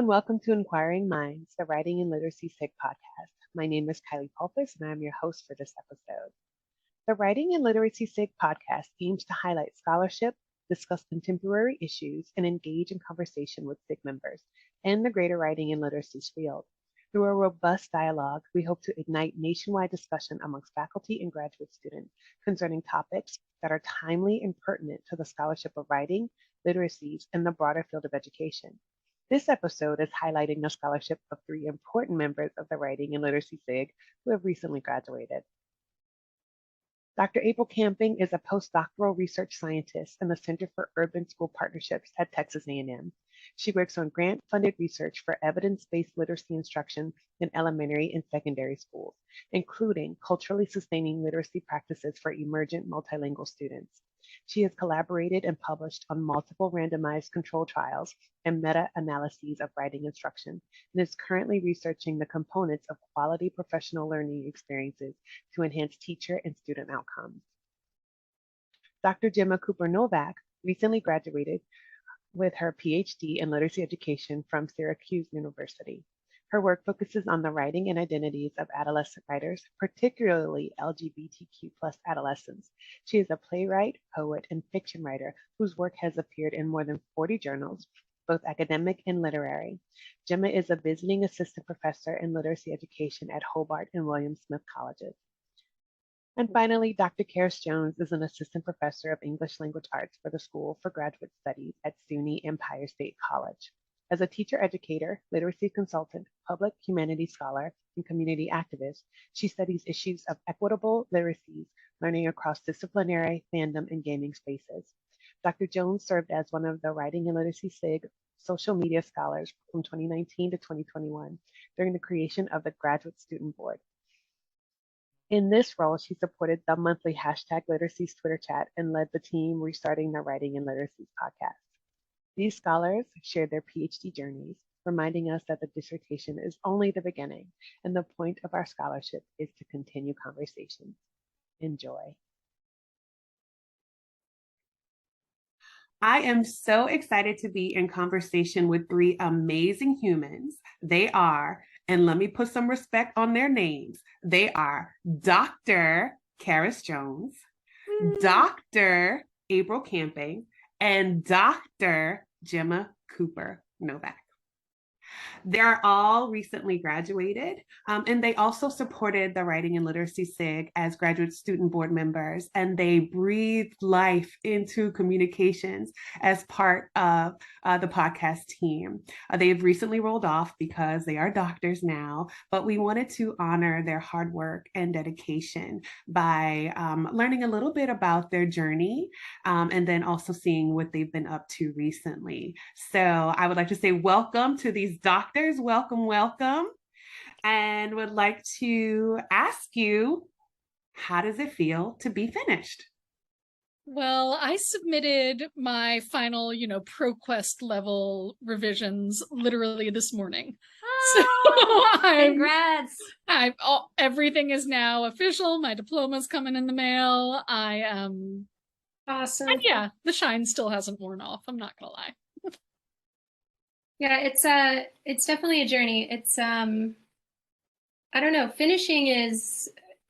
and welcome to Inquiring Minds, the Writing and Literacy SIG podcast. My name is Kylie Pulpus, and I'm your host for this episode. The Writing and Literacy SIG podcast aims to highlight scholarship, discuss contemporary issues, and engage in conversation with SIG members and the greater writing and literacy field. Through a robust dialogue, we hope to ignite nationwide discussion amongst faculty and graduate students concerning topics that are timely and pertinent to the scholarship of writing, literacies, and the broader field of education. This episode is highlighting the scholarship of three important members of the Writing and Literacy SIG who have recently graduated. Dr. April Camping is a postdoctoral research scientist in the Center for Urban School Partnerships at Texas A&M. She works on grant-funded research for evidence-based literacy instruction in elementary and secondary schools, including culturally sustaining literacy practices for emergent multilingual students. She has collaborated and published on multiple randomized controlled trials and meta-analyses of writing instruction, and is currently researching the components of quality professional learning experiences to enhance teacher and student outcomes. Dr. Gemma Cooper-Novak recently graduated with her Ph.D. in literacy education from Syracuse University. Her work focuses on the writing and identities of adolescent writers, particularly LGBTQ+ adolescents. She is a playwright, poet, and fiction writer whose work has appeared in more than 40 journals, both academic and literary. Gemma is a visiting assistant professor in literacy education at Hobart and William Smith Colleges. And finally, Dr. Karis Jones is an assistant professor of English language arts for the School for Graduate Studies at SUNY Empire State College. As a teacher educator, literacy consultant, public humanities scholar, and community activist, she studies issues of equitable literacies, learning across disciplinary, fandom, and gaming spaces. Dr. Jones served as one of the Writing and Literacy SIG social media scholars from 2019 to 2021 during the creation of the Graduate Student Board. In this role, she supported the monthly #Literacies Twitter chat and led the team restarting the Writing and Literacies podcast. These scholars shared their PhD journeys, reminding us that the dissertation is only the beginning, and the point of our scholarship is to continue conversations. Enjoy. I am so excited to be in conversation with three amazing humans. They are, and let me put some respect on their names, they are Dr. Karis Jones, Dr. April Camping, and Dr. Gemma Cooper-Novak. They're all recently graduated, and they also supported the Writing and Literacy SIG as graduate student board members, and they breathed life into communications as part of the podcast team. They've recently rolled off because they are doctors now, but we wanted to honor their hard work and dedication by learning a little bit about their journey, and then also seeing what they've been up to recently. So I would like to say welcome to these doctors. Welcome. And would like to ask you, how does it feel to be finished? Well, I submitted my final, ProQuest level revisions literally this morning. Oh, so congrats. Everything is now official. My diploma's coming in the mail. I am awesome. And yeah, the shine still hasn't worn off. I'm not gonna lie. Yeah, it's definitely a journey. It's I don't know, finishing is,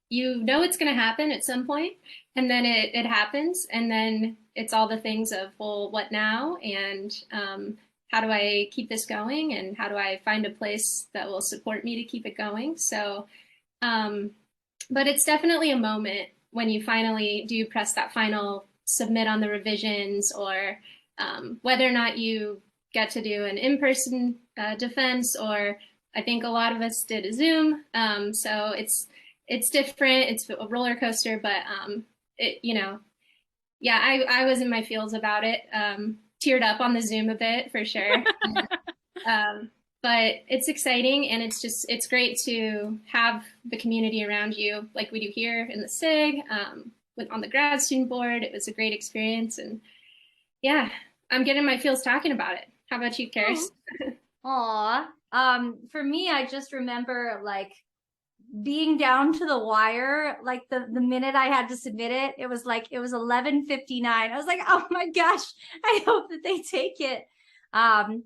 it's going to happen at some point, and then it happens, and then it's all the things of, well, what now, and how do I keep this going, and how do I find a place that will support me to keep it going. So but it's definitely a moment when you finally do press that final submit on the revisions, or whether or not you get to do an in-person defense, or I think a lot of us did a Zoom. So it's different. It's a roller coaster, but I was in my feels about it. Teared up on the Zoom a bit for sure. But it's exciting, and it's great to have the community around you like we do here in the SIG, on the grad student board. It was a great experience, and yeah, I'm getting my feels talking about it. How about you, Karis? Aw. For me, I just remember being down to the wire, the minute I had to submit it. It was 11:59. I was like, oh my gosh, I hope that they take it. And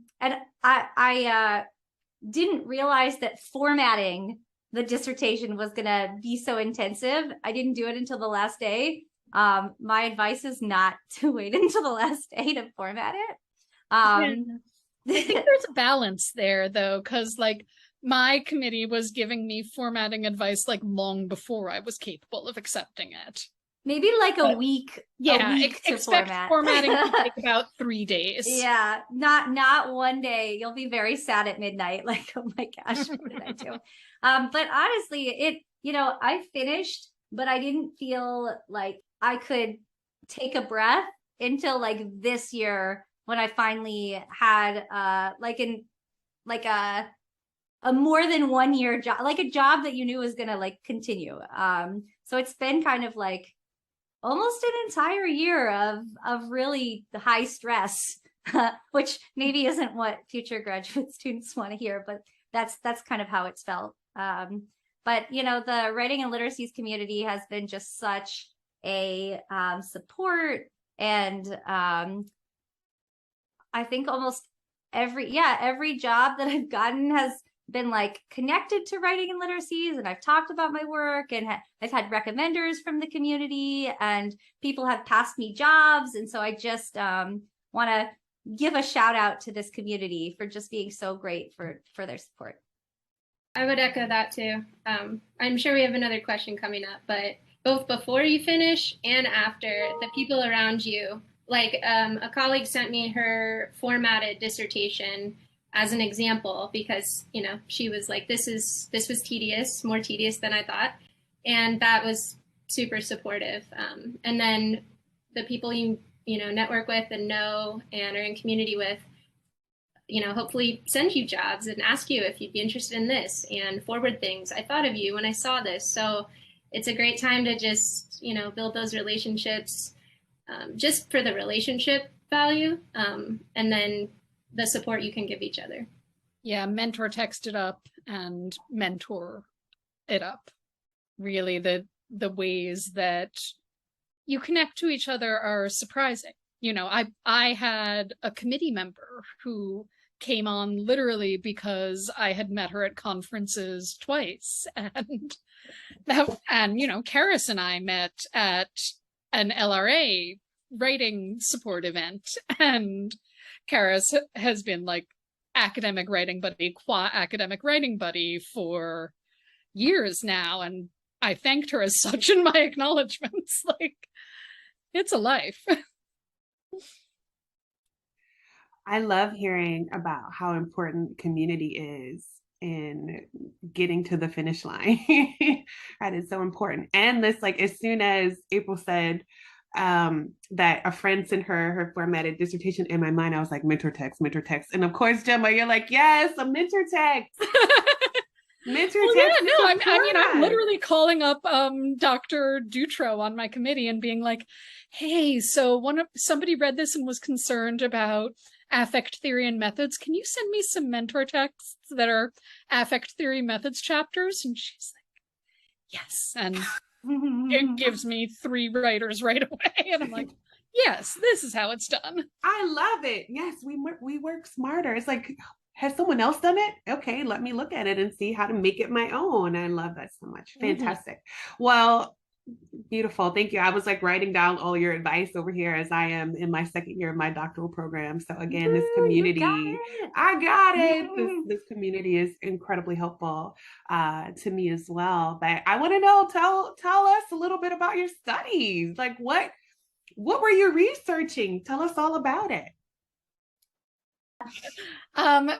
I didn't realize that formatting the dissertation was going to be so intensive. I didn't do it until the last day. My advice is not to wait until the last day to format it. I think there's a balance there, though, because like my committee was giving me formatting advice like long before I was capable of accepting it. Maybe like a week. Yeah, a week to expect formatting to take about 3 days. Yeah, not one day. You'll be very sad at midnight. Like, oh my gosh, what did I do? But honestly, I finished, but I didn't feel like I could take a breath until like this year when I finally had a more than 1 year job, like a job that you knew was gonna like continue. So it's been kind of like almost an entire year of really high stress, which maybe isn't what future graduate students want to hear, but that's kind of how it's felt. But the writing and literacies community has been just such a support, and I think almost every job that I've gotten has been like connected to writing and literacies, and I've talked about my work, and I've had recommenders from the community, and people have passed me jobs. And so I just want to give a shout out to this community for just being so great for their support. I would echo that too. I'm sure we have another question coming up, but both before you finish and after, the people around you, like a colleague sent me her formatted dissertation as an example, because she was like, this was tedious, more tedious than I thought, and that was super supportive. And then the people you network with and know and are in community with, hopefully send you jobs and ask you if you'd be interested in this, and forward things. I thought of you when I saw this. So it's a great time to just build those relationships, just for the relationship value, and then the support you can give each other. Yeah, mentor text it up and mentor it up. Really, the ways that you connect to each other are surprising. I had a committee member who came on literally because I had met her at conferences twice, and Karis and I met at an LRA writing support event, and Karis has been like academic writing buddy, qua academic writing buddy for years now, and I thanked her as such in my acknowledgments. Like, it's a life. I love hearing about how important community is in getting to the finish line. That is so important. And this, like, as soon as April said that a friend sent her formatted dissertation, in my mind I was like, mentor text. And of course, Gemma, you're like, yes, a mentor text. Mentor text. Yeah, no, I'm literally calling up Dr. Dutro on my committee and being like, hey, so somebody read this and was concerned about affect theory and methods. Can you send me some mentor texts that are affect theory methods chapters? And she's like, yes. And it gives me 3 writers right away. And I'm like, yes, this is how it's done. I love it. Yes, we work smarter. It's like, has someone else done it? Okay, let me look at it and see how to make it my own. I love that so much. Fantastic. Mm-hmm. Well, beautiful. Thank you. I was like writing down all your advice over here as I am in my 2nd year of my doctoral program. So again, this community, I got it. This community is incredibly helpful to me as well. But I want to know, tell us a little bit about your studies. Like what were you researching? Tell us all about it.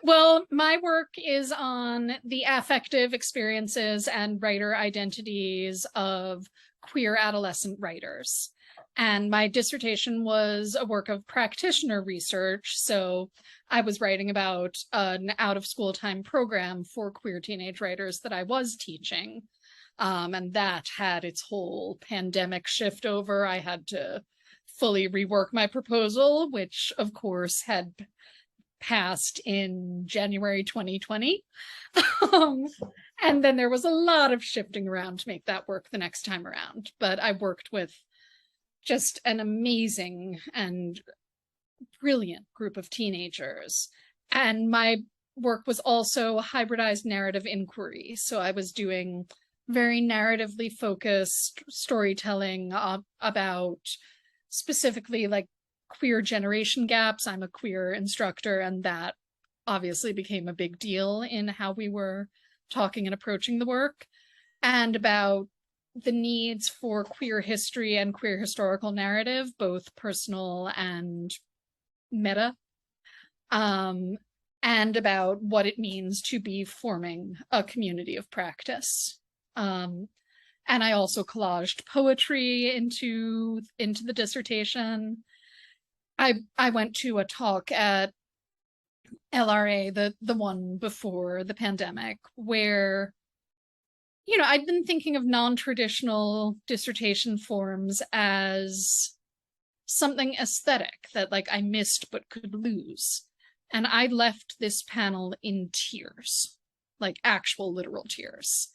Well, my work is on the affective experiences and writer identities of queer adolescent writers. And my dissertation was a work of practitioner research. So I was writing about an out-of-school time program for queer teenage writers that I was teaching. And that had its whole pandemic shift over. I had to fully rework my proposal, which of course had passed in January 2020. And then there was a lot of shifting around to make that work the next time around. But I worked with just an amazing and brilliant group of teenagers. And my work was also hybridized narrative inquiry. So I was doing very narratively focused storytelling about specifically like queer generation gaps. I'm a queer instructor, and that obviously became a big deal in how we were talking and approaching the work, and about the needs for queer history and queer historical narrative, both personal and meta, and about what it means to be forming a community of practice. And I also collaged poetry into the dissertation. I went to a talk at LRA, the one before the pandemic, where, you know, I'd been thinking of non-traditional dissertation forms as something aesthetic that like I missed but could lose. And I left this panel in tears, like actual literal tears.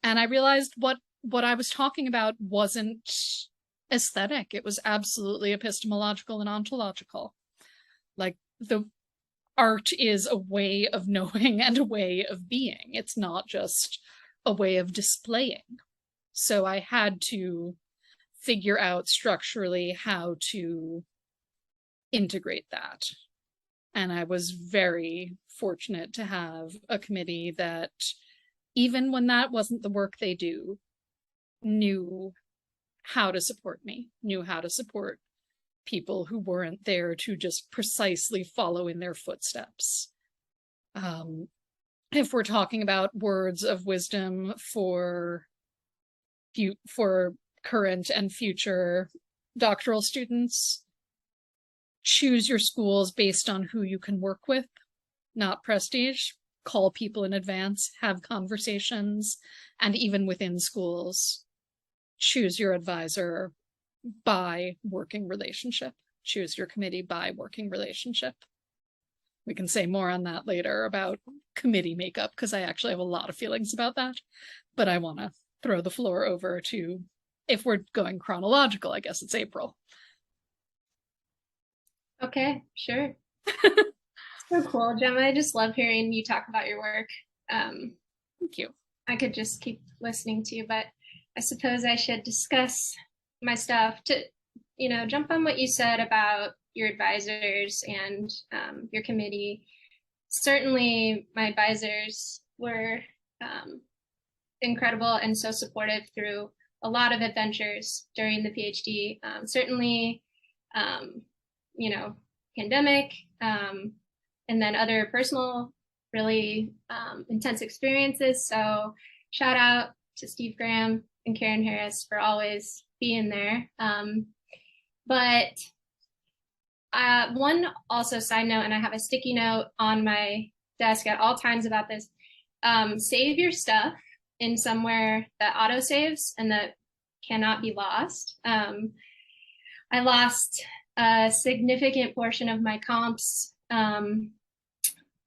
And I realized what I was talking about wasn't aesthetic. It was absolutely epistemological and ontological. Like, the art is a way of knowing and a way of being. It's not just a way of displaying. So I had to figure out structurally how to integrate that. And I was very fortunate to have a committee that, even when that wasn't the work they do, knew how to support me, knew how to support people who weren't there to just precisely follow in their footsteps. If we're talking about words of wisdom for current and future doctoral students, choose your schools based on who you can work with, not prestige. Call people in advance, have conversations, and even within schools, choose your advisor by working relationship. Choose your committee by working relationship. We can say more on that later about committee makeup, because I actually have a lot of feelings about that. But I want to throw the floor over to, if we're going chronological, I guess it's April. Okay, sure. So cool, Gemma. I just love hearing you talk about your work. Thank you. I could just keep listening to you, but I suppose I should discuss my stuff to, you know, jump on what you said about your advisors and your committee. Certainly, my advisors were incredible and so supportive through a lot of adventures during the PhD. Certainly, you know, pandemic, and then other personal, really intense experiences. So shout out to Steve Graham and Karen Harris for always being there. But one also side note, and I have a sticky note on my desk at all times about this, save your stuff in somewhere that auto saves and that cannot be lost. I lost a significant portion of my comps.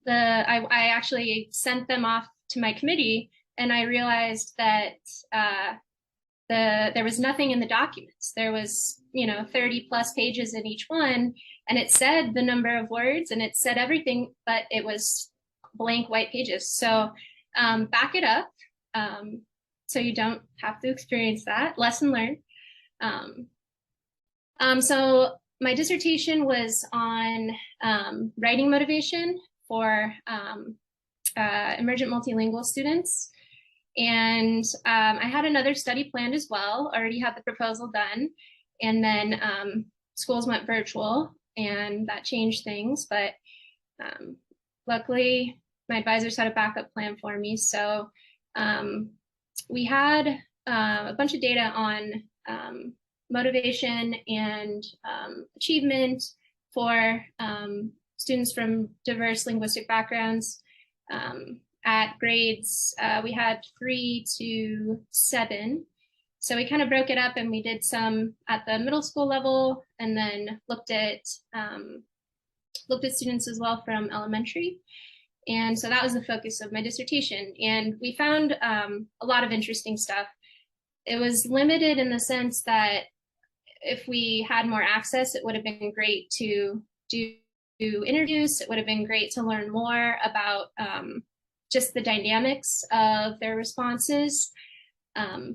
I actually sent them off to my committee, and I realized that there was nothing in the documents. There was, 30 plus pages in each one, and it said the number of words and it said everything, but it was blank white pages. So back it up, so you don't have to experience that. Lesson learned. So my dissertation was on writing motivation for emergent multilingual students. And I had another study planned as well, already had the proposal done. And then schools went virtual, and that changed things. But luckily, my advisors had a backup plan for me. So we had a bunch of data on motivation and achievement for students from diverse linguistic backgrounds. At grades, we had 3 to 7. So we kind of broke it up, and we did some at the middle school level, and then looked at students as well from elementary. And so that was the focus of my dissertation. And we found a lot of interesting stuff. It was limited in the sense that if we had more access, it would have been great to do interviews. It would have been great to learn more about just the dynamics of their responses,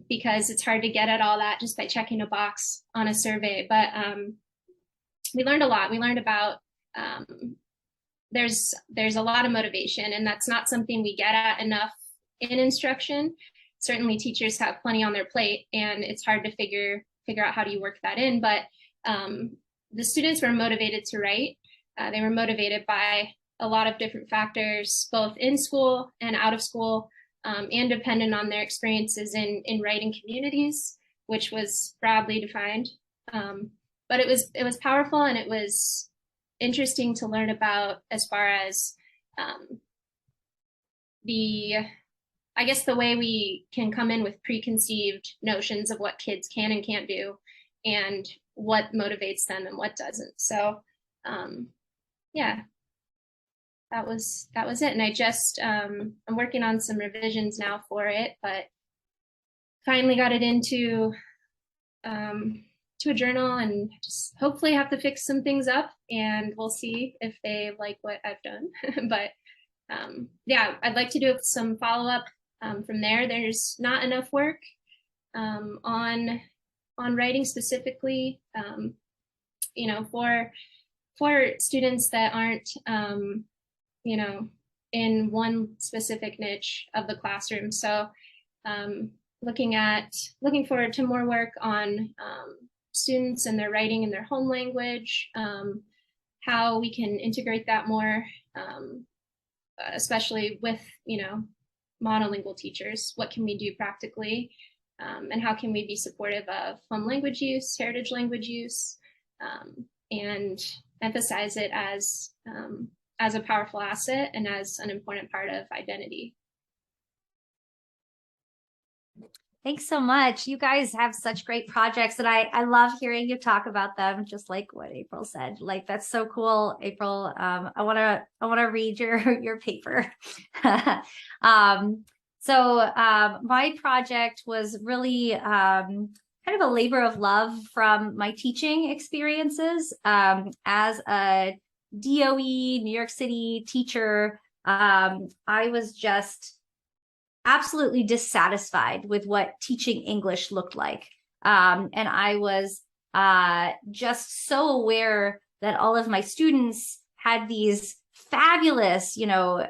because it's hard to get at all that just by checking a box on a survey. But we learned a lot. We learned about there's a lot of motivation, and that's not something we get at enough in instruction. Certainly teachers have plenty on their plate, and it's hard to figure out how do you work that in. But the students were motivated to write. They were motivated by a lot of different factors, both in school and out of school, and dependent on their experiences in writing communities, which was broadly defined. But it was powerful, and it was interesting to learn about as far as I guess the way we can come in with preconceived notions of what kids can and can't do, and what motivates them and what doesn't. So yeah, that was it. And I just I'm working on some revisions now for it, but finally got it into to a journal, and just hopefully have to fix some things up, and we'll see if they like what I've done. But yeah, I'd like to do some follow-up from there. There's not enough work on writing specifically, you know, for students that aren't you know, in one specific niche of the classroom. So looking forward to more work on students and their writing in their home language, how we can integrate that more, especially with, you know, monolingual teachers. What can we do practically, and how can we be supportive of home language use, heritage language use, and emphasize it as a powerful asset and as an important part of identity. Thanks so much. You guys have such great projects, and I love hearing you talk about them, just like what April said. Like, that's so cool, April. I wanna read your paper. So my project was really kind of a labor of love from my teaching experiences as a DOE New York City teacher. I was just absolutely dissatisfied with what teaching English looked like. And I was just so aware that all of my students had these fabulous, you know,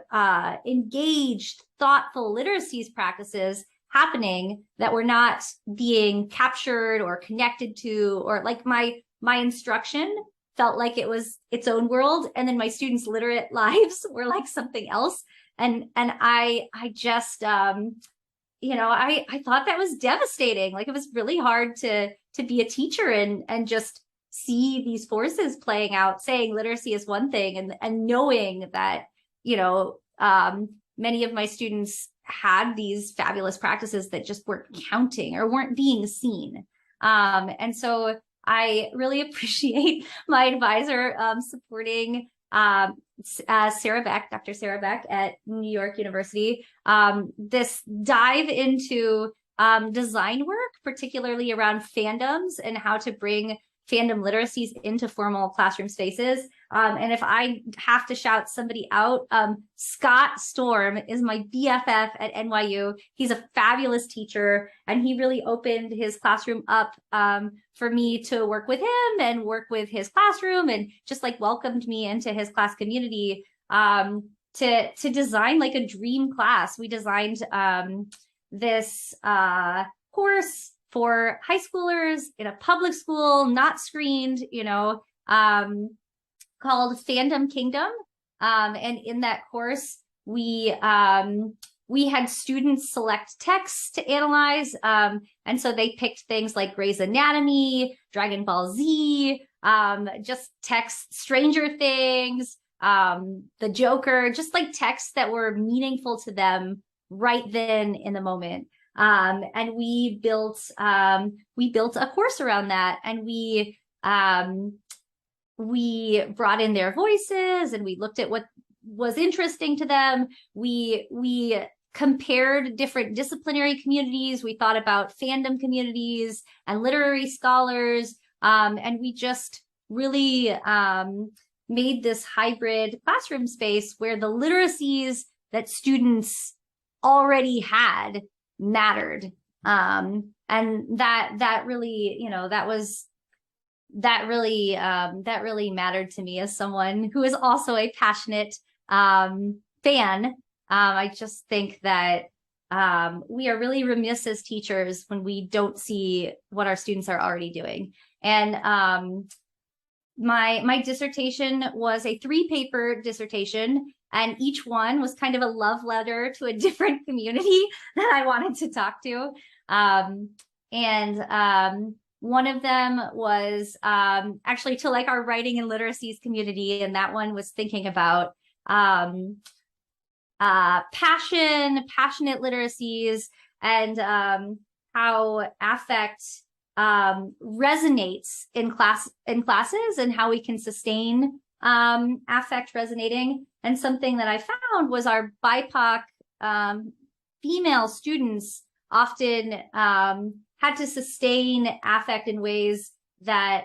engaged, thoughtful literacies practices happening that were not being captured or connected to, or like my instruction felt like it was its own world, and then my students' literate lives were like something else. And I just, you know, I thought that was devastating. Like, it was really hard to be a teacher and just see these forces playing out, saying literacy is one thing, and knowing that, you know, many of my students had these fabulous practices that just weren't counting or weren't being seen. And so I really appreciate my advisor supporting Sarah Beck, Dr. Sarah Beck at New York University, this dive into design work, particularly around fandoms and how to bring fandom literacies into formal classroom spaces. And if I have to shout somebody out, Scott Storm is my BFF at NYU. He's a fabulous teacher, and he really opened his classroom up for me to work with him and work with his classroom, and just like welcomed me into his class community to design like a dream class. We designed this course for high schoolers in a public school, not screened, you know, called Fandom Kingdom. And in that course, we had students select texts to analyze. And so they picked things like Grey's Anatomy, Dragon Ball Z, just texts, Stranger Things, The Joker, just like texts that were meaningful to them right then in the moment. And we built a course around that, and we brought in their voices, and we looked at what was interesting to them. We compared different disciplinary communities. We thought about fandom communities and literary scholars, and we just really made this hybrid classroom space where the literacies that students already had mattered. And that really, that really mattered to me as someone who is also a passionate fan. I just think that we are really remiss as teachers when we don't see what our students are already doing. And my dissertation was a 3-paper dissertation, and each one was kind of a love letter to a different community that I wanted to talk to. One of them was actually to like our writing and literacies community, and that one was thinking about passionate literacies, and how affect resonates in classes, and how we can sustain affect resonating. And something that I found was our BIPOC female students often had to sustain affect in ways that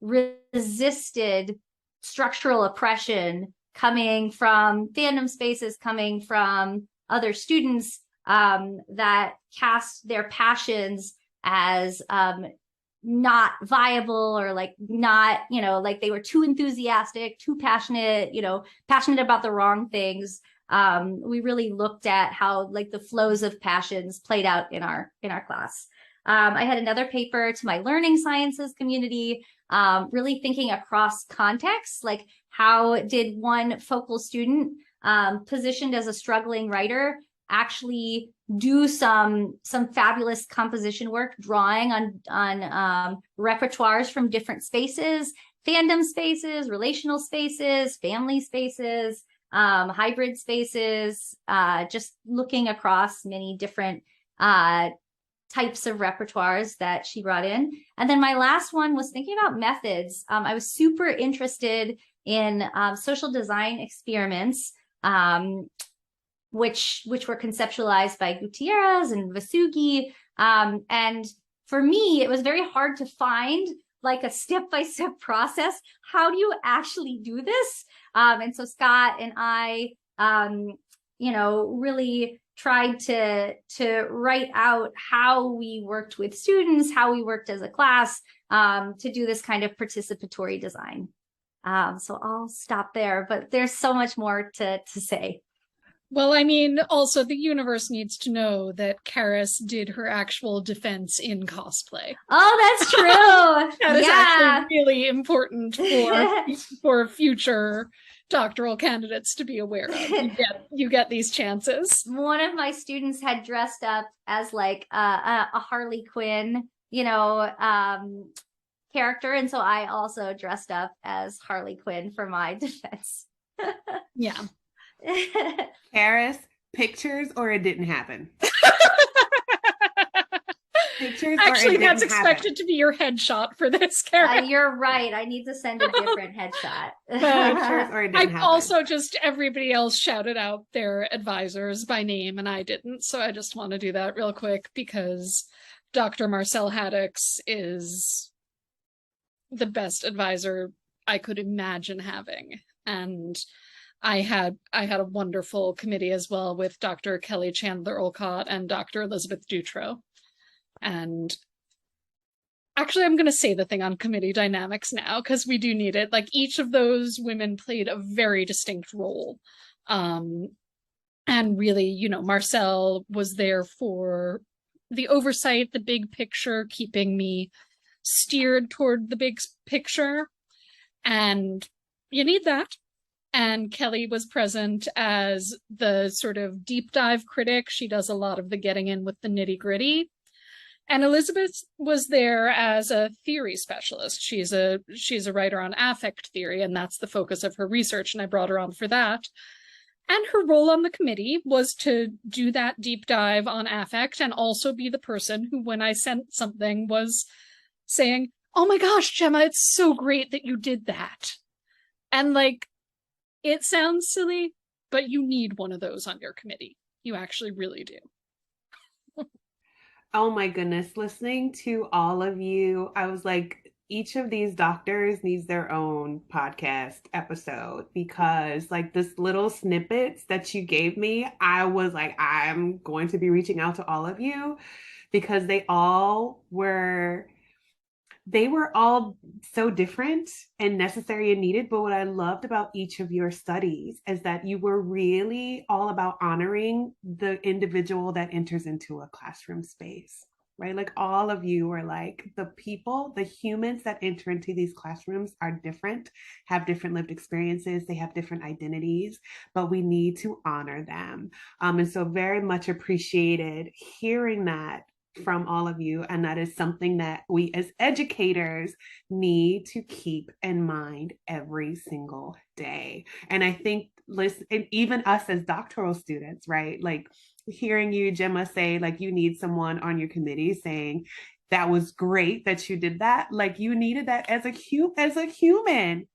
resisted structural oppression coming from fandom spaces, coming from other students that cast their passions as not viable, or like not, like they were too enthusiastic, too passionate, passionate about the wrong things. We really looked at how like the flows of passions played out in our class. I had another paper to my learning sciences community, really thinking across contexts, like how did one focal student positioned as a struggling writer actually do some fabulous composition work, drawing on repertoires from different spaces, fandom spaces, relational spaces, family spaces, hybrid spaces, just looking across many different types of repertoires that she brought in. And then my last one was thinking about methods. I was super interested in social design experiments, which were conceptualized by Gutierrez and Vasugi. And for me, it was very hard to find like a step-by-step process. How do you actually do this? And so Scott and I, really tried to write out how we worked with students, how we worked as a class, to do this kind of participatory design. So I'll stop there, but there's so much more to say. Well, I mean, also the universe needs to know that Karis did her actual defense in cosplay. Oh, that's true. That is actually really important for future doctoral candidates to be aware of. You get these chances. One of my students had dressed up as like a Harley Quinn, character, and so I also dressed up as Harley Quinn for my defense. Yeah. Karis, pictures or it didn't happen? Pictures actually, that's expected to be your headshot for this character. You're right. I need to send a different headshot. Pictures or it didn't happen. Also just everybody else shouted out their advisors by name and I didn't, so I just want to do that real quick because Dr. Marcel Haddix is the best advisor I could imagine having, and I had a wonderful committee as well with Dr. Kelly Chandler Olcott and Dr. Elizabeth Dutro. And actually, I'm going to say the thing on committee dynamics now because we do need it. Like each of those women played a very distinct role. And really, Marcel was there for the oversight, the big picture, keeping me steered toward the big picture. And you need that. And Kelly was present as the sort of deep dive critic. She does a lot of the getting in with the nitty gritty. And Elizabeth was there as a theory specialist. She's a writer on affect theory, and that's the focus of her research, and I brought her on for that. And her role on the committee was to do that deep dive on affect and also be the person who, when I sent something, was saying, "Oh my gosh, Gemma, it's so great that you did that." And like, it sounds silly, but you need one of those on your committee. You actually really do. Oh my goodness, listening to all of you, I was like, each of these doctors needs their own podcast episode, because like this little snippets that you gave me, I was like, I'm going to be reaching out to all of you, because they were all so different and necessary and needed. But what I loved about each of your studies is that you were really all about honoring the individual that enters into a classroom space, right? Like all of you are like, the people, the humans that enter into these classrooms are different, have different lived experiences, they have different identities, but we need to honor them. And so very much appreciated hearing that from all of you. And that is something that we as educators need to keep in mind every single day. And I think, listen, and even us as doctoral students, right? Like hearing you, Gemma, say like you need someone on your committee saying, that was great that you did that. Like you needed that as a human,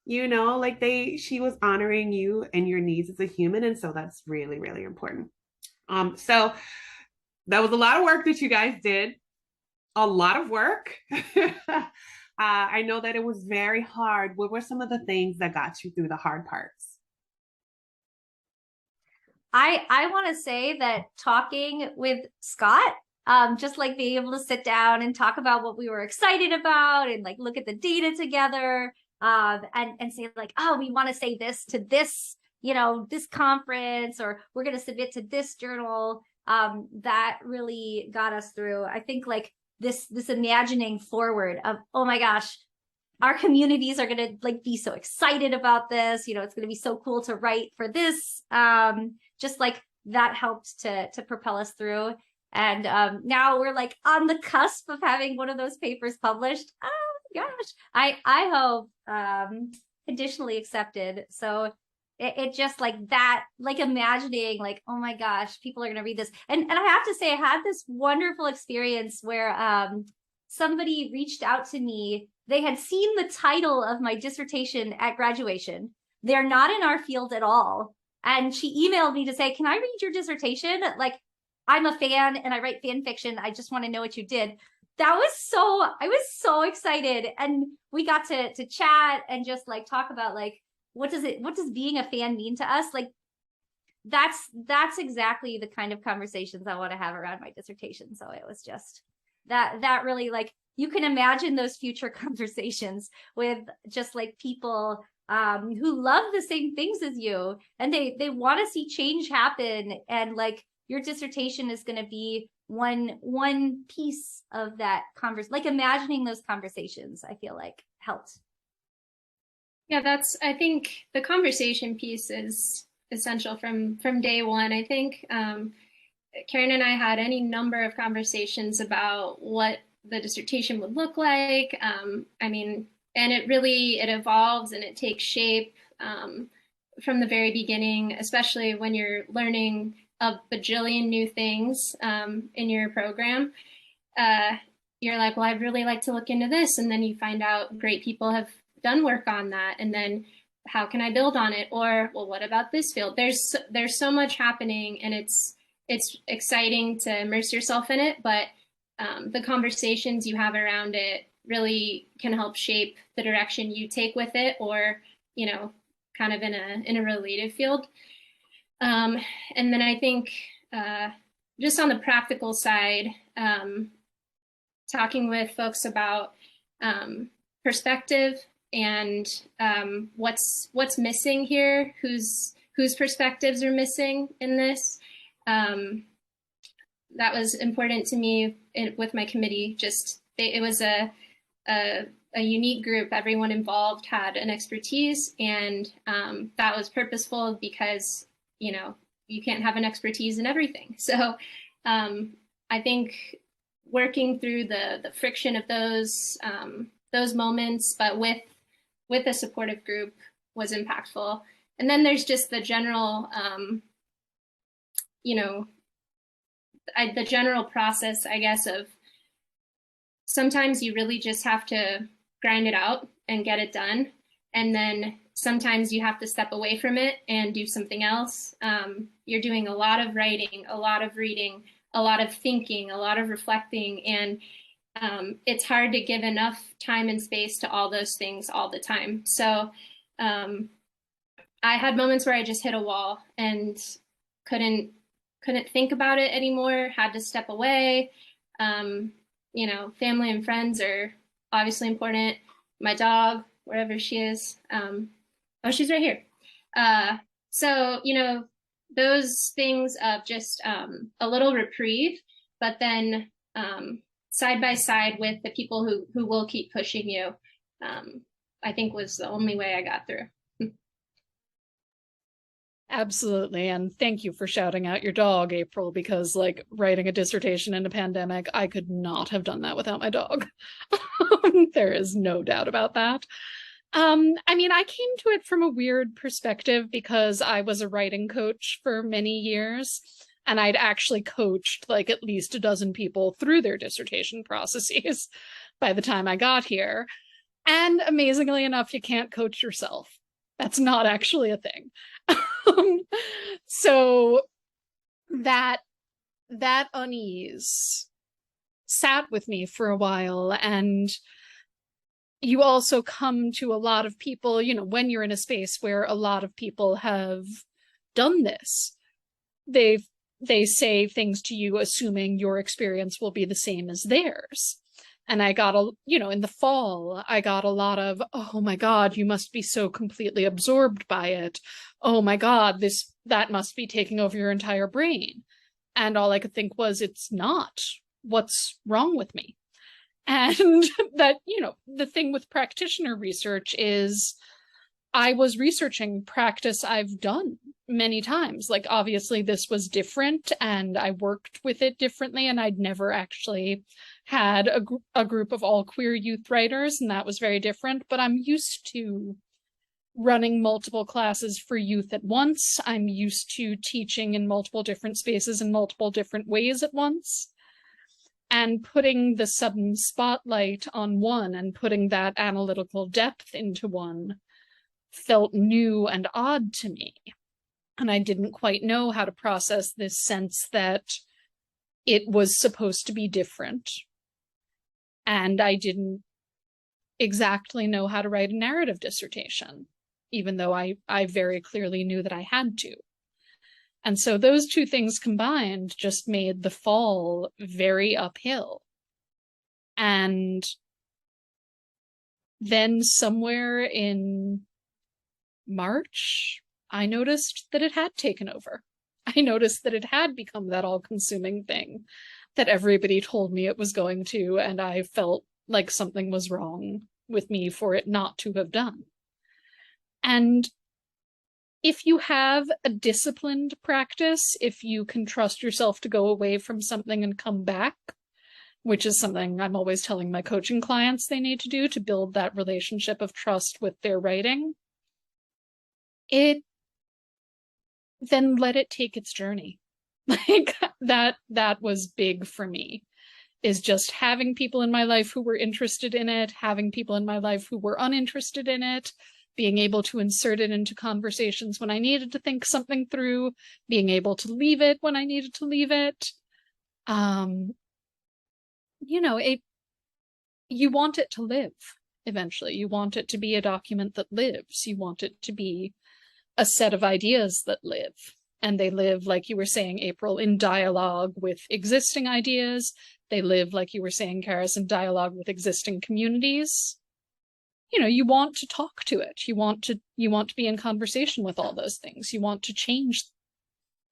you know, like she was honoring you and your needs as a human. And so that's really, really important. So that was a lot of work that you guys did. A lot of work. I know that it was very hard. What were some of the things that got you through the hard parts? I want to say that talking with Scott, just like being able to sit down and talk about what we were excited about and like look at the data together, and say like, oh, we want to say this to this, this conference, or we're going to submit to this journal. That really got us through. I think like this imagining forward of, oh my gosh, our communities are going to like be so excited about this. It's going to be so cool to write for this. Just like that helped to propel us through. And now we're like on the cusp of having one of those papers published. Oh my gosh. I hope conditionally accepted. So it just like that, like imagining like, oh my gosh, people are going to read this. And I have to say, I had this wonderful experience where somebody reached out to me. They had seen the title of my dissertation at graduation. They're not in our field at all. And she emailed me to say, can I read your dissertation? Like, I'm a fan and I write fan fiction. I just want to know what you did. I was so excited. And we got to chat and just like talk about like, what does being a fan mean to us? Like, that's exactly the kind of conversations I want to have around my dissertation. So it was just that really, like, you can imagine those future conversations with just like people who love the same things as you, and they want to see change happen, and like your dissertation is going to be one piece of that conversation. Like imagining those conversations, I feel like helped. Yeah, I think the conversation piece is essential from day one. I think Karen and I had any number of conversations about what the dissertation would look like. I mean, and it evolves and it takes shape from the very beginning, especially when you're learning a bajillion new things in your program. You're like, well, I'd really like to look into this. And then you find out great people have done work on that. And then how can I build on it? Or, well, what about this field? There's so much happening, and it's exciting to immerse yourself in it, but the conversations you have around it really can help shape the direction you take with it, or, kind of in a related field. And then I think just on the practical side, talking with folks about perspective and what's missing here, whose perspectives are missing in this. That was important to me with my committee. Just it was a unique group. Everyone involved had an expertise, and that was purposeful because you can't have an expertise in everything. So I think working through the friction of those moments, but with a supportive group, was impactful. And then there's just the general the general process, I guess, of sometimes you really just have to grind it out and get it done. And then sometimes you have to step away from it and do something else. You're doing a lot of writing, a lot of reading, a lot of thinking, a lot of reflecting. And it's hard to give enough time and space to all those things all the time. So I had moments where I just hit a wall and couldn't think about it anymore, had to step away. You know, family and friends are obviously important. My dog, wherever she is. Oh, she's right here. So, you know, those things of just a little reprieve, but then side by side with the people who will keep pushing you, I think was the only way I got through. Absolutely. And thank you for shouting out your dog, April, because like writing a dissertation in a pandemic, I could not have done that without my dog. There is no doubt about that. I mean, I came to it from a weird perspective because I was a writing coach for many years, and I'd actually coached like at least a dozen people through their dissertation processes by the time I got here. And amazingly enough, you can't coach yourself. That's not actually a thing. So that unease sat with me for a while, and you also come to a lot of people, you know, when you're in a space where a lot of people have done this, they say things to you assuming your experience will be the same as theirs. And I got you know, in the fall, I got a lot of, oh my God, you must be so completely absorbed by it. Oh my God, that must be taking over your entire brain. And all I could think was, it's not. What's wrong with me? And that, you know, the thing with practitioner research is I was researching practice I've done many times. Like, obviously, this was different and I worked with it differently, and I'd never actually had a group of all queer youth writers, and that was very different. But I'm used to running multiple classes for youth at once. I'm used to teaching in multiple different spaces in multiple different ways at once. And putting the sudden spotlight on one and putting that analytical depth into one felt new and odd to me. And I didn't quite know how to process this sense that it was supposed to be different. And I didn't exactly know how to write a narrative dissertation, even though I very clearly knew that I had to. And so those two things combined just made the fall very uphill. And then somewhere in March, I noticed that it had taken over. I noticed that it had become that all-consuming thing that everybody told me it was going to, and I felt like something was wrong with me for it not to have done. And if you have a disciplined practice, if you can trust yourself to go away from something and come back, which is something I'm always telling my coaching clients they need to do to build that relationship of trust with their writing, then let it take its journey. Like that was big for me, is just having people in my life who were interested in it, having people in my life who were uninterested in it, being able to insert it into conversations when I needed to think something through, being able to leave it when I needed to leave it. You know, you want it to live eventually. You want it to be a document that lives. You want it to be a set of ideas that live. And they live, like you were saying, April, in dialogue with existing ideas. They live, like you were saying, Karis, in dialogue with existing communities. You know, you want to talk to it. You want to be in conversation with all those things. You want to change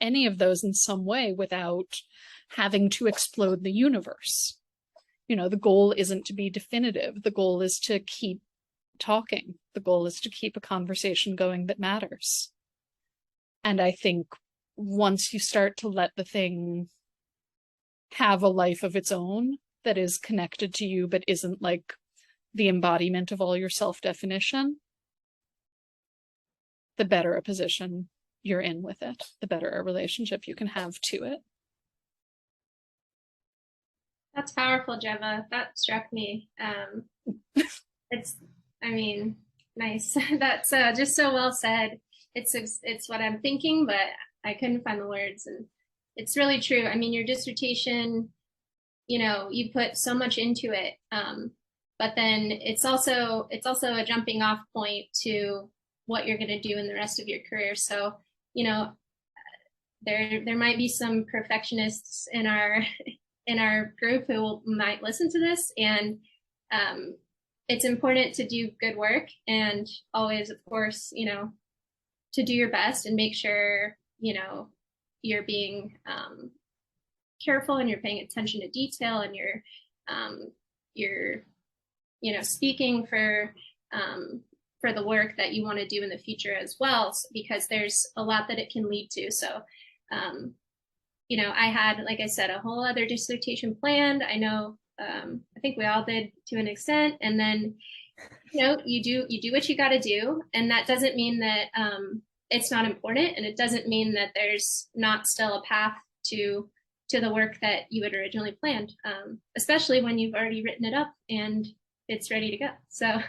any of those in some way without having to explode the universe. You know, the goal isn't to be definitive. The goal is to keep talking. The goal is to keep a conversation going that matters. And I think once you start to let the thing have a life of its own that is connected to you, but isn't like the embodiment of all your self-definition, the better a position you're in with it, the better a relationship you can have to it. That's powerful, Gemma. That struck me. I mean, nice. That's just so well said. It's what I'm thinking, but I couldn't find the words, and it's really true. I mean, your dissertation you put so much into it. But then it's also a jumping off point to what you're going to do in the rest of your career. So, there might be some perfectionists in our group who might listen to this, and it's important to do good work and always, of course, to do your best and make sure you're being careful and you're paying attention to detail, and you're speaking for the work that you want to do in the future as well, because there's a lot that it can lead to. So I had, like I said, a whole other dissertation planned. I know, I think we all did to an extent, and then you do what you got to do, and that doesn't mean that it's not important, and it doesn't mean that there's not still a path to the work that you had originally planned, especially when you've already written it up and it's ready to go. So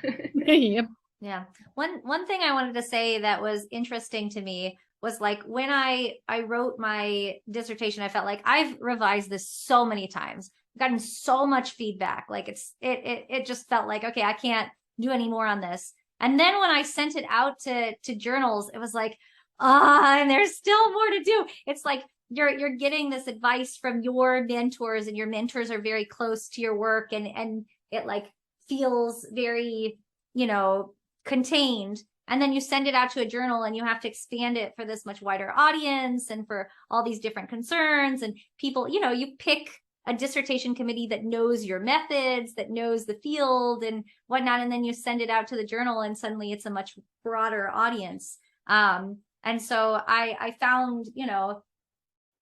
Yep. Yeah. One thing I wanted to say that was interesting to me was like when I wrote my dissertation, I felt like I've revised this so many times, gotten so much feedback. Like it just felt like, okay, I can't do any more on this. And then when I sent it out to journals, it was like, and there's still more to do. It's like you're getting this advice from your mentors, and your mentors are very close to your work, and it like feels very, contained. And then you send it out to a journal and you have to expand it for this much wider audience and for all these different concerns and people. You pick a dissertation committee that knows your methods, that knows the field and whatnot, and then you send it out to the journal and suddenly it's a much broader audience. And so I found,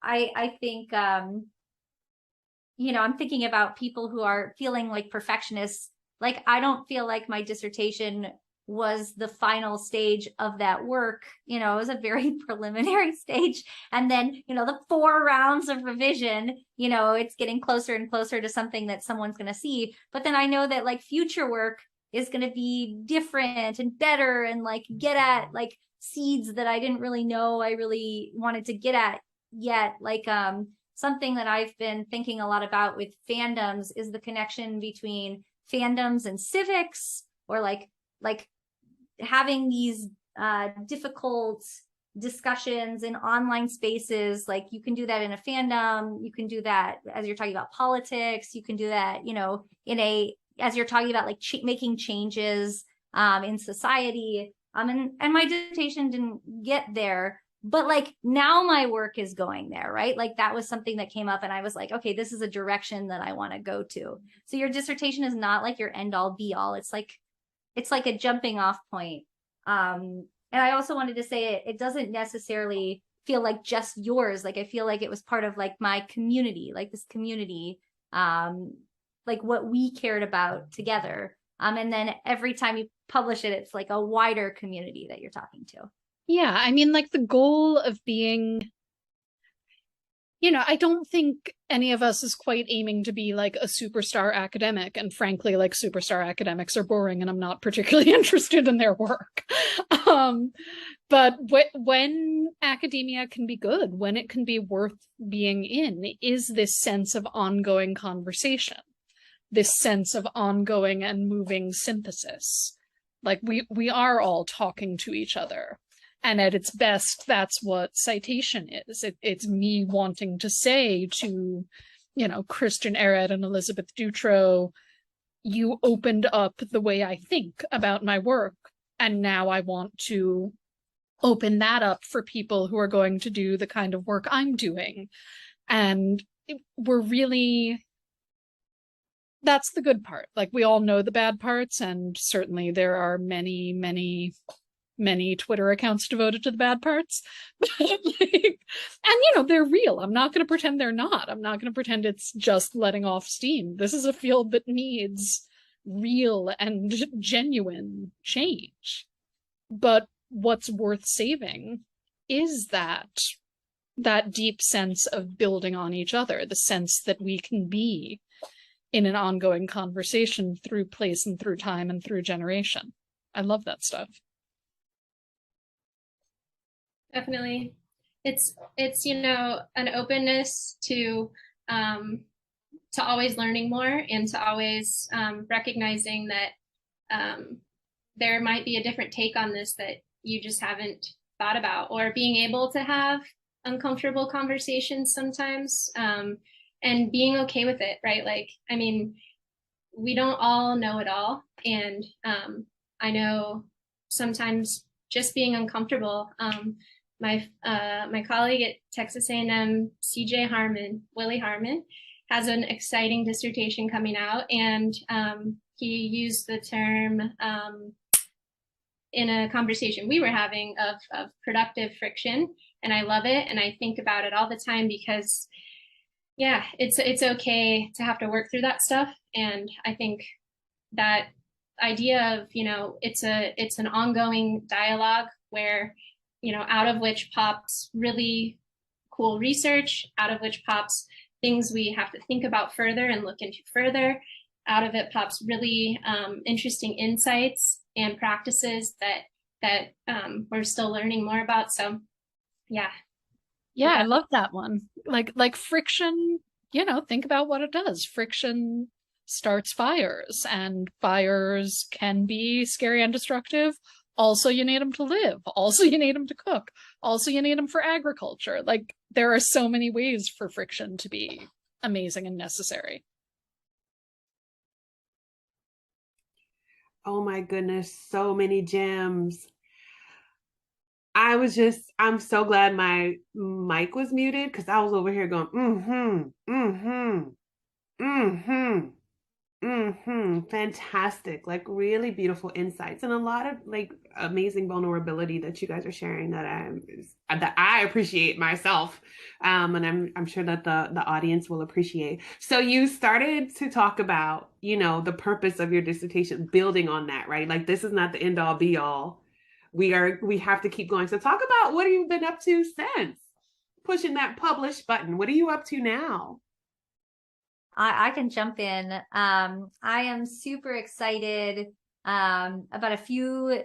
I think, I'm thinking about people who are feeling like perfectionists. Like, I don't feel like my dissertation was the final stage of that work. It was a very preliminary stage. And then, the 4 rounds of revision, it's getting closer and closer to something that someone's going to see. But then I know that like future work is going to be different and better and like get at like seeds that I didn't really know I really wanted to get at yet. Like, something that I've been thinking a lot about with fandoms is the connection between fandoms and civics, or like having these difficult discussions in online spaces. Like you can do that in a fandom, you can do that as you're talking about politics, you can do that, as you're talking about like making changes in society. And my dissertation didn't get there, but like now my work is going there, right? Like that was something that came up and I was like, okay, this is a direction that I want to go to. So your dissertation is not like your end all be all. It's like a jumping off point. And I also wanted to say it doesn't necessarily feel like just yours. Like I feel like it was part of like my community, like this community, like what we cared about together. And then every time you publish it, it's like a wider community that you're talking to. Yeah, I mean, like the goal of being, I don't think any of us is quite aiming to be like a superstar academic. And frankly, like superstar academics are boring and I'm not particularly interested in their work. But when academia can be good, when it can be worth being in, is this sense of ongoing conversation, this sense of ongoing and moving synthesis. Like we are all talking to each other. And at its best, that's what citation is. It's me wanting to say to, Christian Ehret and Elizabeth Dutro, you opened up the way I think about my work. And now I want to open that up for people who are going to do the kind of work I'm doing. And we're really, that's the good part. Like we all know the bad parts, and certainly there are many, many Twitter accounts devoted to the bad parts. And they're real. I'm not going to pretend they're not. I'm not going to pretend it's just letting off steam. This is a field that needs real and genuine change. But what's worth saving is that deep sense of building on each other, the sense that we can be in an ongoing conversation through place and through time and through generation. I love that stuff. Definitely. It's an openness to to always learning more and to always recognizing that there might be a different take on this that you just haven't thought about, or being able to have uncomfortable conversations sometimes, and being okay with it, right? Like, I mean, we don't all know it all. And I know sometimes just being uncomfortable. My colleague at Texas A&M, CJ Harmon, Willie Harmon, has an exciting dissertation coming out, and he used the term in a conversation we were having of productive friction, and I love it, and I think about it all the time because, yeah, it's okay to have to work through that stuff, and I think that idea of, you know, it's an ongoing dialogue where, you know, out of which pops really cool research, out of which pops things we have to think about further and look into further. Out of it pops really interesting insights and practices that we're still learning more about. So, yeah. Yeah, I love that one. Like friction, you know, think about what it does. Friction starts fires, and fires can be scary and destructive. Also, you need them to live. Also, you need them to cook. Also, you need them for agriculture. Like, there are so many ways for friction to be amazing and necessary. Oh my goodness, so many gems. I'm so glad my mic was muted because I was over here going, fantastic. Like really beautiful insights and a lot of like amazing vulnerability that you guys are sharing that I appreciate myself. And I'm sure that the audience will appreciate. So you started to talk about, you know, the purpose of your dissertation, building on that, right? Like this is not the end all be all. We have to keep going. So talk about what have you been up to since pushing that publish button? What are you up to now? I can jump in. I am super excited about a few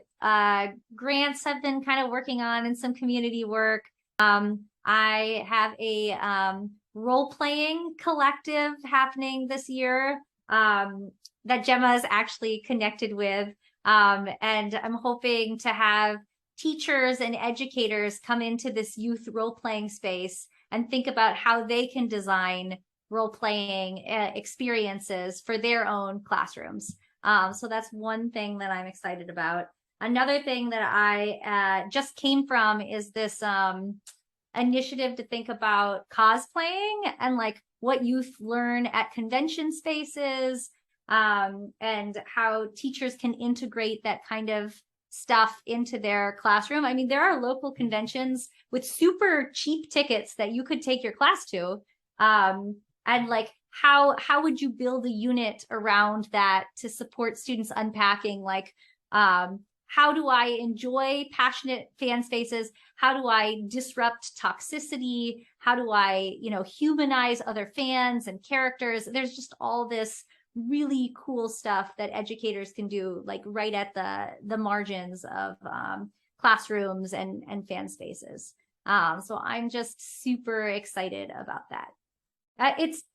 grants I've been kind of working on and some community work. I have a role-playing collective happening this year that Gemma is actually connected with. And I'm hoping to have teachers and educators come into this youth role-playing space and think about how they can design role-playing experiences for their own classrooms. So that's one thing that I'm excited about. Another thing that I just came from is this initiative to think about cosplaying and like what youth learn at convention spaces, and how teachers can integrate that kind of stuff into their classroom. I mean, there are local conventions with super cheap tickets that you could take your class to. And like, how would you build a unit around that to support students unpacking? Like, how do I enjoy passionate fan spaces? How do I disrupt toxicity? How do I, you know, humanize other fans and characters? There's just all this really cool stuff that educators can do, like right at the margins of classrooms and fan spaces. So I'm just super excited about that.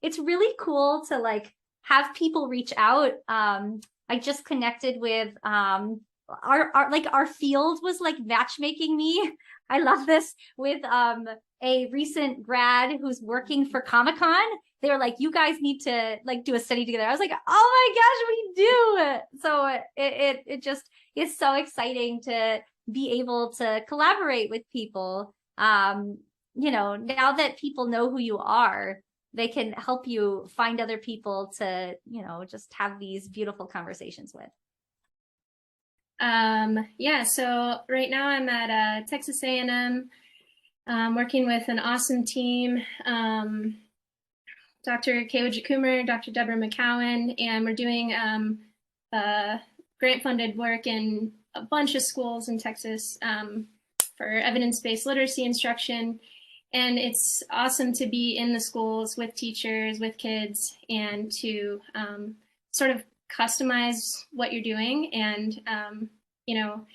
It's really cool to like have people reach out. I just connected with our field was like matchmaking me. I love this with a recent grad who's working for Comic-Con. They were like, you guys need to like do a study together. I was like, oh my gosh, we do. So it just is so exciting to be able to collaborate with people. You know, now that people know who you are, they can help you find other people to, you know, just have these beautiful conversations with. Yeah, so right now I'm at Texas A&M, working with an awesome team, Dr. Kayla Jakumer, Dr. Deborah McCowan, and we're doing grant-funded work in a bunch of schools in Texas for evidence-based literacy instruction. And it's awesome to be in the schools with teachers, with kids, and to sort of customize what you're doing and, you know,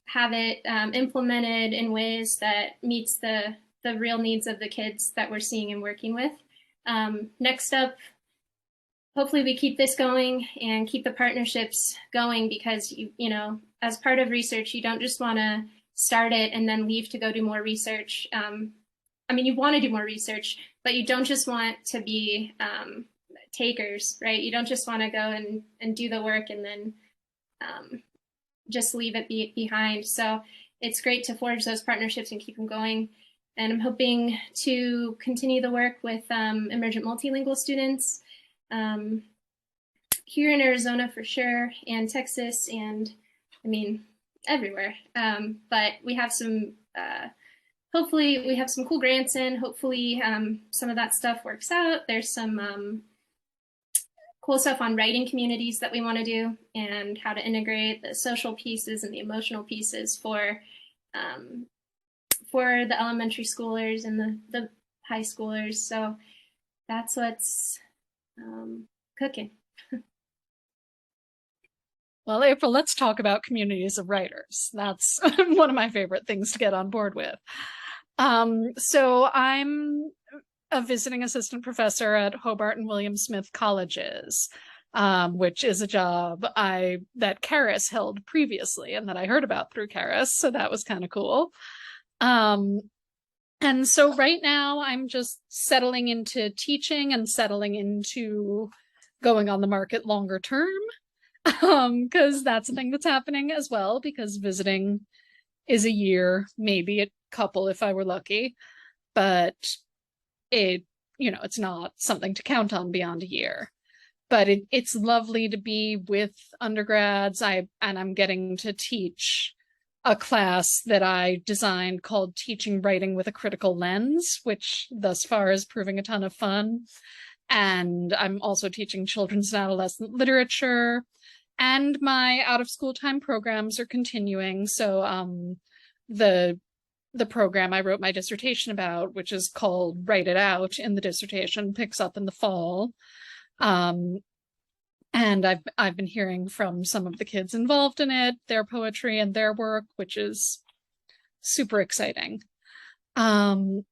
have it implemented in ways that meets the real needs of the kids that we're seeing and working with. Next up, hopefully we keep this going and keep the partnerships going, because you know, as part of research, you don't just want to start it and then leave to go do more research. I mean, you want to do more research, but you don't just want to be takers, right? You don't just want to go and do the work and then just leave it behind. So it's great to forge those partnerships and keep them going. And I'm hoping to continue the work with emergent multilingual students here in Arizona for sure, and Texas, and I mean, everywhere. But we have some, hopefully we have some cool grants in, hopefully some of that stuff works out. There's some cool stuff on writing communities that we want to do, and how to integrate the social pieces and the emotional pieces for the elementary schoolers and the high schoolers. So that's what's cooking. Well, April, let's talk about communities of writers. That's one of my favorite things to get on board with. So I'm a visiting assistant professor at Hobart and William Smith colleges, which is a job that Karis held previously and that I heard about through Karis. So that was kind of cool. And so right now I'm just settling into teaching and settling into going on the market longer term. Because that's a thing that's happening as well, because visiting is a year, maybe a couple if I were lucky, but it's not something to count on beyond a year. But it's lovely to be with undergrads. I'm getting to teach a class that I designed called Teaching Writing with a Critical Lens, which thus far is proving a ton of fun. And I'm also teaching children's and adolescent literature. And my out-of-school time programs are continuing. So the program I wrote my dissertation about, which is called Write It Out in the dissertation, picks up in the fall. And I've been hearing from some of the kids involved in it, their poetry and their work, which is super exciting. And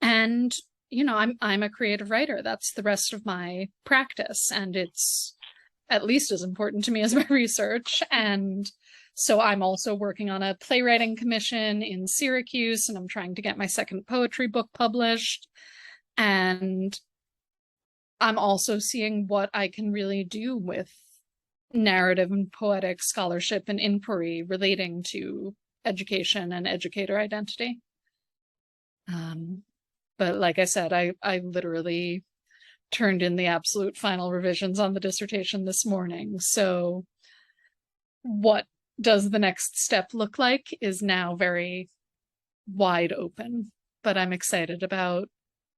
I'm a creative writer. That's the rest of my practice, and it's at least as important to me as my research. And so I'm also working on a playwriting commission in Syracuse, and I'm trying to get my second poetry book published. And I'm also seeing what I can really do with narrative and poetic scholarship and inquiry relating to education and educator identity. But like I said, I literally turned in the absolute final revisions on the dissertation this morning. So what does the next step look like is now very wide open, but I'm excited about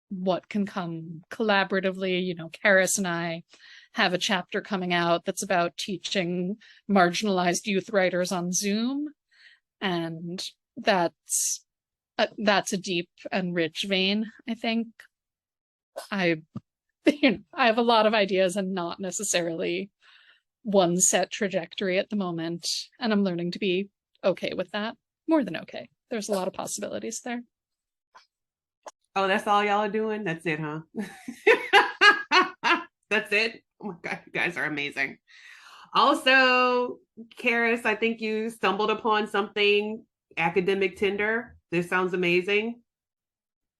what can come collaboratively. Karis and I have a chapter coming out that's about teaching marginalized youth writers on Zoom. And that's a deep and rich vein, I think. I have a lot of ideas and not necessarily one set trajectory at the moment. And I'm learning to be okay with that. More than okay. There's a lot of possibilities there. Oh, that's all y'all are doing? That's it, huh? That's it? Oh my God, you guys are amazing. Also, Karis, I think you stumbled upon something, academic Tinder. This sounds amazing.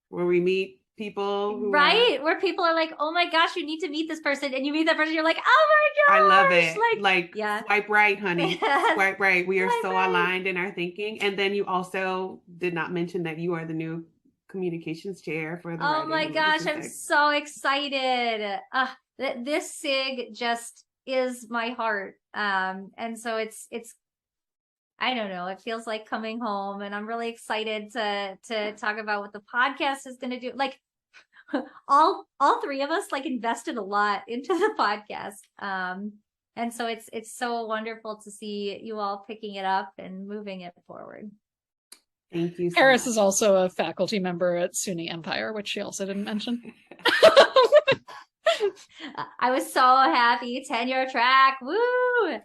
Where we meet people where people are like, oh my gosh, you need to meet this person, and you meet that person, you're like, oh my gosh, I love it. yeah. Swipe right, honey. Swipe right. We are so aligned in our thinking. And then you also did not mention that you are the new communications chair for the oh my gosh, I'm so excited. This SIG just is my heart. And so it's I don't know, it feels like coming home, and I'm really excited to talk about what the podcast is going to do. Like all three of us invested a lot into the podcast. And so it's so wonderful to see you all picking it up and moving it forward. Thank you. Karis is also a faculty member at SUNY Empire, which she also didn't mention. I was so happy. Tenure track. Woo!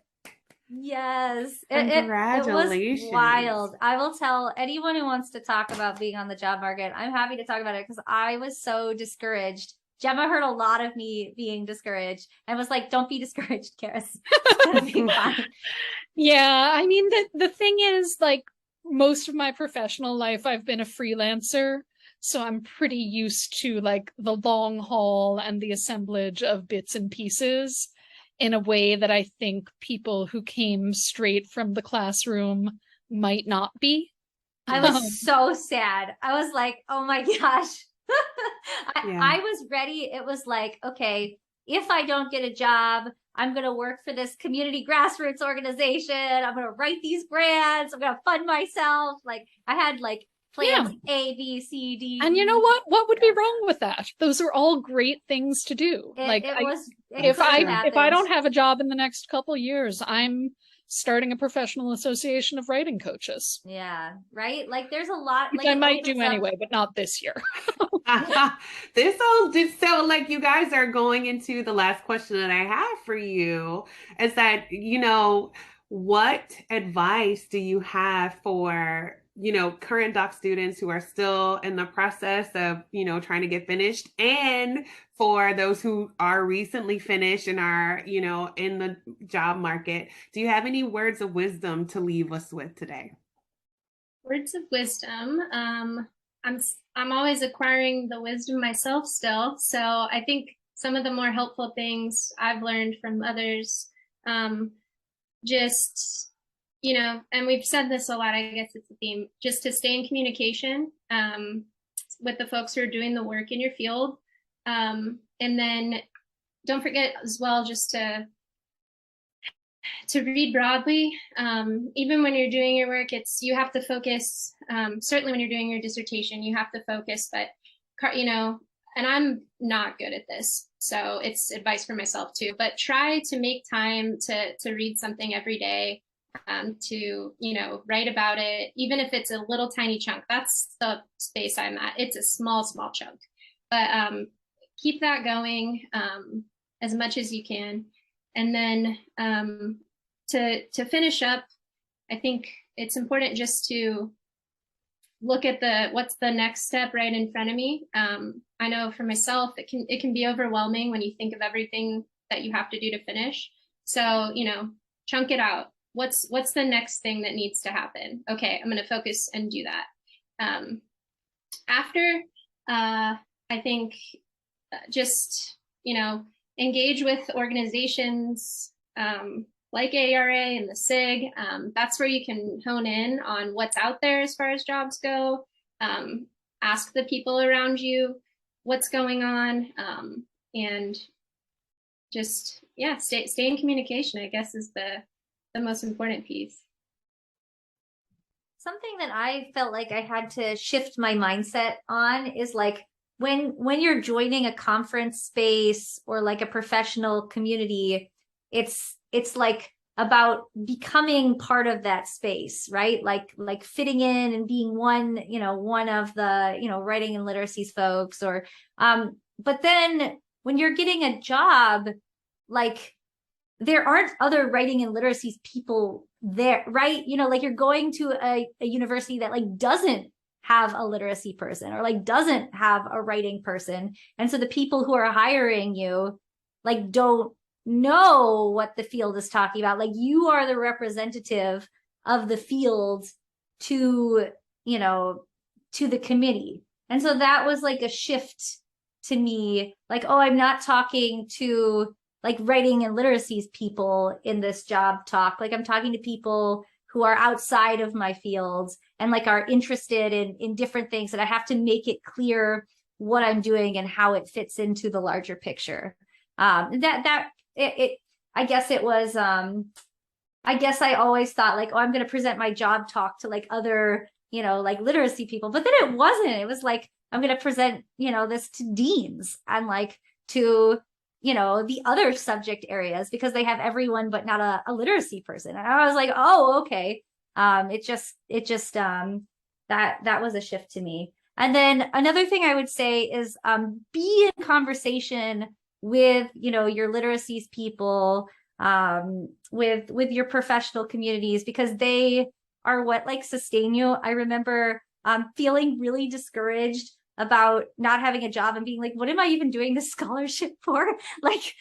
Yes, it was Congratulations. wild. I will tell anyone who wants to talk about being on the job market, I'm happy to talk about it because I was so discouraged. Gemma heard a lot of me being discouraged and was like, don't be discouraged, Karis. It's gonna be fine. Yeah, I mean, the thing is, like, most of my professional life, I've been a freelancer. So I'm pretty used to like the long haul and the assemblage of bits and pieces in a way that I think people who came straight from the classroom might not be. I was so sad. I was like, oh my gosh. I was ready. It was like, okay, if I don't get a job, I'm going to work for this community grassroots organization. I'm going to write these grants. I'm going to fund myself. Like I had like plans A, B, C, D. And you know what? What would be wrong with that? Those are all great things to do. If I don't have a job in the next couple years, I'm starting a professional association of writing coaches. Yeah, right. Like there's a lot. Which I might do anyway, but not this year. This all just so like you guys are going into the last question that I have for you is that, what advice do you have for, current doc students who are still in the process of, trying to get finished, and for those who are recently finished and are, in the job market? Do you have any words of wisdom to leave us with today? Words of wisdom. I'm always acquiring the wisdom myself still. So I think some of the more helpful things I've learned from others, just, and we've said this a lot, I guess it's a theme, just to stay in communication with the folks who are doing the work in your field. And then don't forget as well, just to read broadly. Even when you're doing your work, you have to focus, certainly when you're doing your dissertation, you have to focus, but, and I'm not good at this, so it's advice for myself too, but try to make time to read something every day, to, write about it, even if it's a little tiny chunk. That's the space I'm at. It's a small chunk, but keep that going as much as you can. And then to finish up, I think it's important just to look at what's the next step right in front of me. I know for myself, it can be overwhelming when you think of everything that you have to do to finish. So, chunk it out. What's the next thing that needs to happen? Okay, I'm going to focus and do that. After, I think just, engage with organizations like ARA and the SIG. That's where you can hone in on what's out there as far as jobs go. Ask the people around you what's going on, and just, stay in communication, I guess, is the most important piece. Something that I felt like I had to shift my mindset on is like, when you're joining a conference space or like a professional community, it's like about becoming part of that space, right? Like fitting in and being one of the, writing and literacies folks, or but then when you're getting a job, like there aren't other writing and literacies people there, right? Like you're going to a university that like doesn't have a literacy person or like doesn't have a writing person. And so the people who are hiring you like don't know what the field is talking about. Like you are the representative of the field to the committee. And so that was like a shift to me, like, oh, I'm not talking to like writing and literacies people in this job talk. Like I'm talking to people who are outside of my fields and like are interested in different things, that I have to make it clear what I'm doing and how it fits into the larger picture. I guess it was, I guess I always thought like, oh, I'm going to present my job talk to like other, like literacy people, but then it wasn't. It was like, I'm going to present, this to deans and like to, the other subject areas, because they have everyone but not a literacy person. And I was like, oh, okay. That was a shift to me. And then another thing I would say is be in conversation with, your literacies people, with your professional communities, because they are what like sustain you. I remember feeling really discouraged about not having a job and being like, what am I even doing this scholarship for? Like,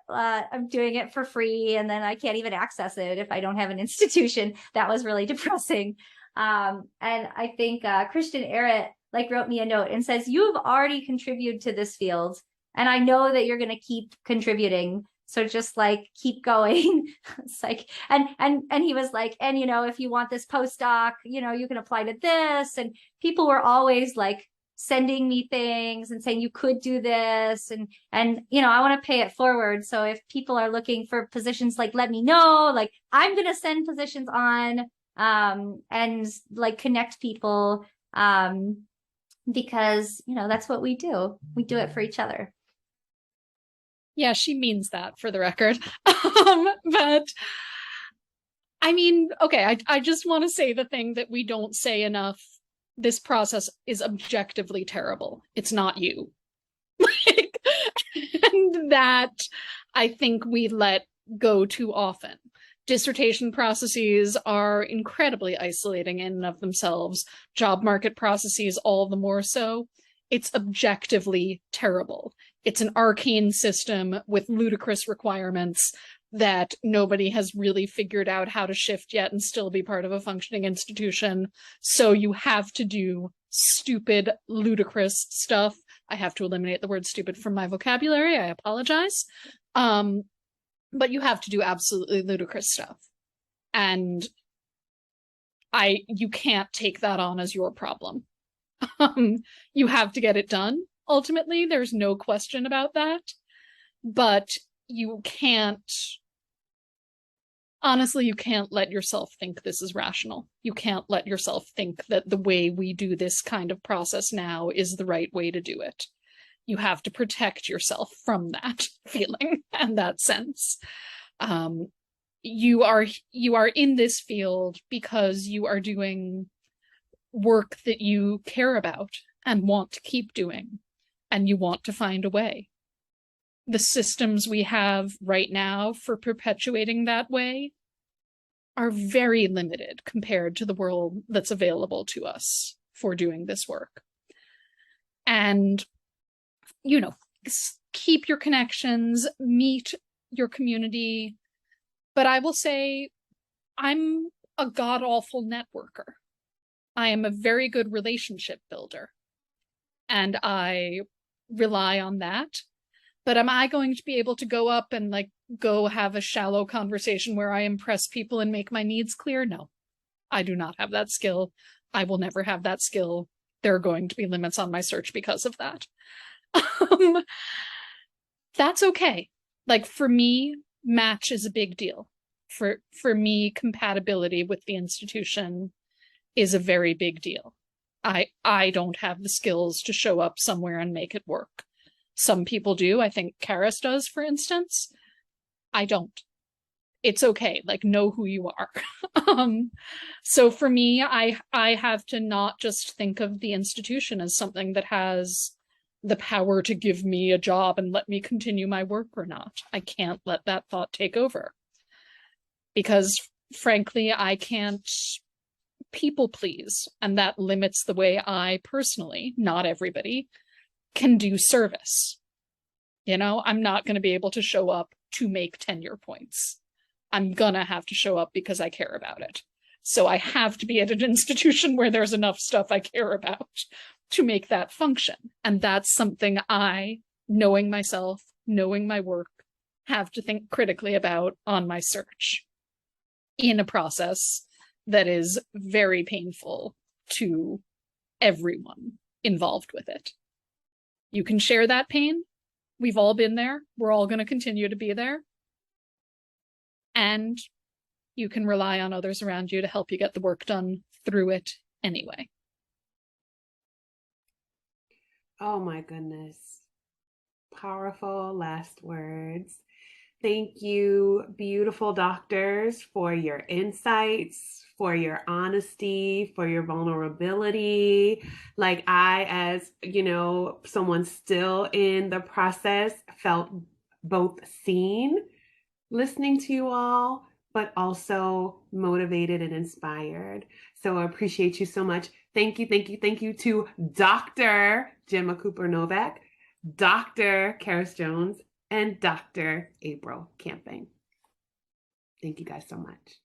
I'm doing it for free and then I can't even access it if I don't have an institution. That was really depressing. And I think Christian Arrett like wrote me a note and says, you've already contributed to this field, and I know that you're going to keep contributing. So just like keep going. It's like, and he was like, and if you want this postdoc, you can apply to this. And people were always like sending me things and saying you could do this, and I want to pay it forward. So if people are looking for positions, like let me know. Like I'm gonna send positions on and like connect people, because that's what we do. We do it for each other. Yeah, she means that, for the record. But I mean, okay, I just want to say the thing that we don't say enough. This process is objectively terrible. It's not you. Like, and that I think we let go too often. Dissertation processes are incredibly isolating in and of themselves. Job market processes, all the more so. It's objectively terrible. It's an arcane system with ludicrous requirements that nobody has really figured out how to shift yet and still be part of a functioning institution. So you have to do stupid, ludicrous stuff. I have to eliminate the word stupid from my vocabulary. I apologize. But you have to do absolutely ludicrous stuff. And you can't take that on as your problem. You have to get it done. Ultimately, there's no question about that. But you can't let yourself think this is rational. You can't let yourself think that the way we do this kind of process now is the right way to do it. You have to protect yourself from that feeling and that sense. You are in this field because you are doing work that you care about and want to keep doing, and you want to find a way. The systems we have right now for perpetuating that way are very limited compared to the world that's available to us for doing this work. And, keep your connections, meet your community. But I will say, I'm a god-awful networker. I am a very good relationship builder, and I rely on that. But am I going to be able to go up and go have a shallow conversation where I impress people and make my needs clear? No, I do not have that skill. I will never have that skill. There are going to be limits on my search because of that. That's okay. For me, match is a big deal. For me, compatibility with the institution is a very big deal. I don't have the skills to show up somewhere and make it work. Some people do. I think Karis does, for instance. I don't. It's okay. Know who you are. So for me, I have to not just think of the institution as something that has the power to give me a job and let me continue my work or not. I can't let that thought take over. Because frankly, I can't people please, and that limits the way I personally, not everybody, can do service. I'm not going to be able to show up to make tenure points. I'm gonna have to show up because I care about it. So I have to be at an institution where there's enough stuff I care about to make that function. And that's something I, knowing myself, knowing my work, have to think critically about on my search in a process that is very painful to everyone involved with it. You can share that pain. We've all been there. We're all going to continue to be there. And you can rely on others around you to help you get the work done through it anyway. Oh my goodness. Powerful last words. Thank you, beautiful doctors, for your insights, for your honesty, for your vulnerability. I, as someone still in the process, felt both seen listening to you all, but also motivated and inspired. So I appreciate you so much. Thank you, thank you, thank you to Dr. Gemma Cooper Novak, Dr. Karis Jones, and Dr. April Camping. Thank you guys so much.